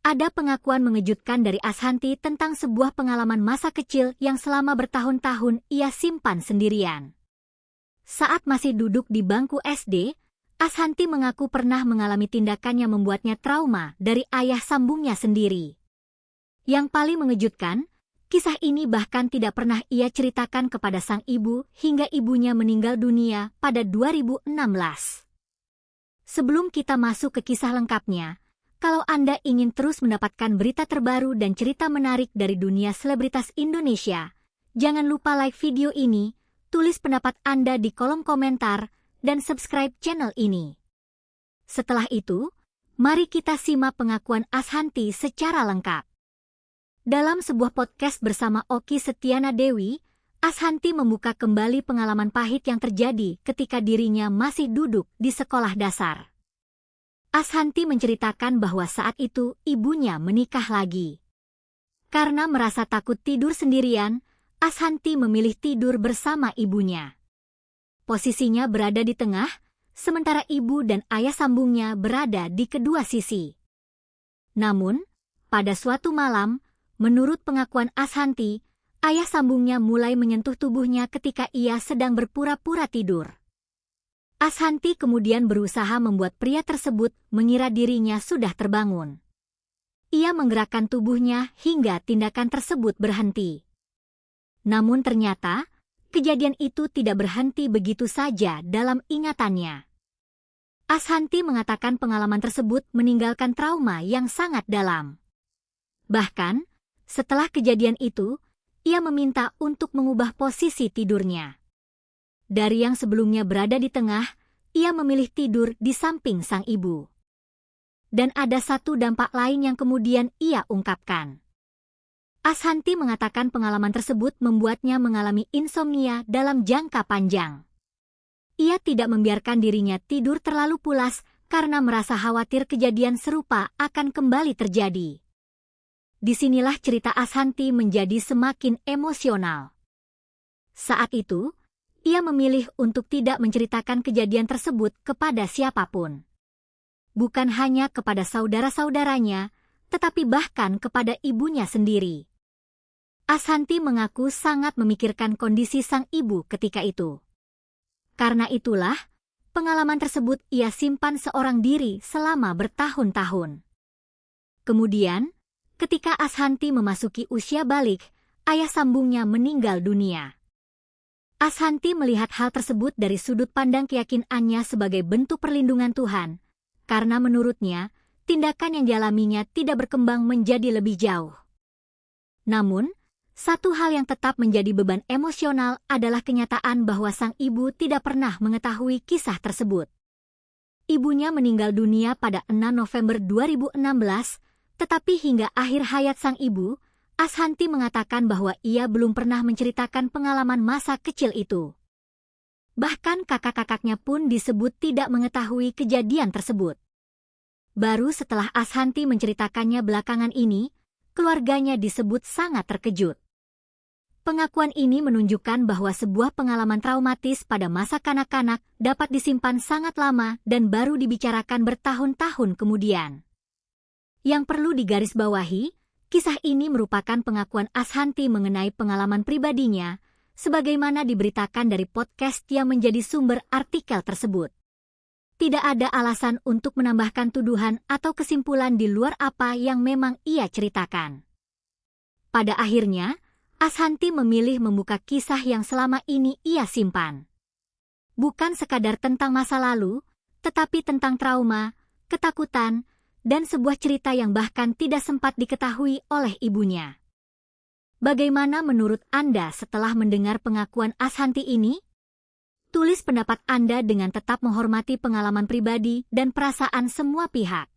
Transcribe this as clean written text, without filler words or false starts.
Ada pengakuan mengejutkan dari Ashanti tentang sebuah pengalaman masa kecil yang selama bertahun-tahun ia simpan sendirian. Saat masih duduk di bangku SD, Ashanti mengaku pernah mengalami tindakan yang membuatnya trauma dari ayah sambungnya sendiri. Yang paling mengejutkan, kisah ini bahkan tidak pernah ia ceritakan kepada sang ibu hingga ibunya meninggal dunia pada 2016. Sebelum kita masuk ke kisah lengkapnya, kalau Anda ingin terus mendapatkan berita terbaru dan cerita menarik dari dunia selebritas Indonesia, jangan lupa like video ini, tulis pendapat Anda di kolom komentar, dan subscribe channel ini. Setelah itu, mari kita simak pengakuan Ashanti secara lengkap. Dalam sebuah podcast bersama Okky Setiana Dewi, Ashanti membuka kembali pengalaman pahit yang terjadi ketika dirinya masih duduk di sekolah dasar. Ashanti menceritakan bahwa saat itu ibunya menikah lagi. Karena merasa takut tidur sendirian, Ashanti memilih tidur bersama ibunya. Posisinya berada di tengah, sementara ibu dan ayah sambungnya berada di kedua sisi. Namun, pada suatu malam, menurut pengakuan Ashanti, ayah sambungnya mulai menyentuh tubuhnya ketika ia sedang berpura-pura tidur. Ashanti kemudian berusaha membuat pria tersebut mengira dirinya sudah terbangun. Ia menggerakkan tubuhnya hingga tindakan tersebut berhenti. Namun ternyata, kejadian itu tidak berhenti begitu saja dalam ingatannya. Ashanti mengatakan pengalaman tersebut meninggalkan trauma yang sangat dalam. Bahkan, setelah kejadian itu, ia meminta untuk mengubah posisi tidurnya. Dari yang sebelumnya berada di tengah, ia memilih tidur di samping sang ibu. Dan ada satu dampak lain yang kemudian ia ungkapkan. Ashanti mengatakan pengalaman tersebut membuatnya mengalami insomnia dalam jangka panjang. Ia tidak membiarkan dirinya tidur terlalu pulas karena merasa khawatir kejadian serupa akan kembali terjadi. Disinilah cerita Ashanti menjadi semakin emosional. Saat itu, ia memilih untuk tidak menceritakan kejadian tersebut kepada siapapun. Bukan hanya kepada saudara-saudaranya, tetapi bahkan kepada ibunya sendiri. Ashanti mengaku sangat memikirkan kondisi sang ibu ketika itu. Karena itulah, pengalaman tersebut ia simpan seorang diri selama bertahun-tahun. Kemudian, ketika Ashanti memasuki usia balik, ayah sambungnya meninggal dunia. Ashanti melihat hal tersebut dari sudut pandang keyakinannya sebagai bentuk perlindungan Tuhan, karena menurutnya, tindakan yang dialaminya tidak berkembang menjadi lebih jauh. Namun, satu hal yang tetap menjadi beban emosional adalah kenyataan bahwa sang ibu tidak pernah mengetahui kisah tersebut. Ibunya meninggal dunia pada 6 November 2016, tetapi hingga akhir hayat sang ibu, Ashanti mengatakan bahwa ia belum pernah menceritakan pengalaman masa kecil itu. Bahkan kakak-kakaknya pun disebut tidak mengetahui kejadian tersebut. Baru setelah Ashanti menceritakannya belakangan ini, keluarganya disebut sangat terkejut. Pengakuan ini menunjukkan bahwa sebuah pengalaman traumatis pada masa kanak-kanak dapat disimpan sangat lama dan baru dibicarakan bertahun-tahun kemudian. Yang perlu digarisbawahi, kisah ini merupakan pengakuan Ashanti mengenai pengalaman pribadinya, sebagaimana diberitakan dari podcast yang menjadi sumber artikel tersebut. Tidak ada alasan untuk menambahkan tuduhan atau kesimpulan di luar apa yang memang ia ceritakan. Pada akhirnya, Ashanti memilih membuka kisah yang selama ini ia simpan. Bukan sekadar tentang masa lalu, tetapi tentang trauma, ketakutan, dan sebuah cerita yang bahkan tidak sempat diketahui oleh ibunya. Bagaimana menurut Anda setelah mendengar pengakuan Ashanti ini? Tulis pendapat Anda dengan tetap menghormati pengalaman pribadi dan perasaan semua pihak.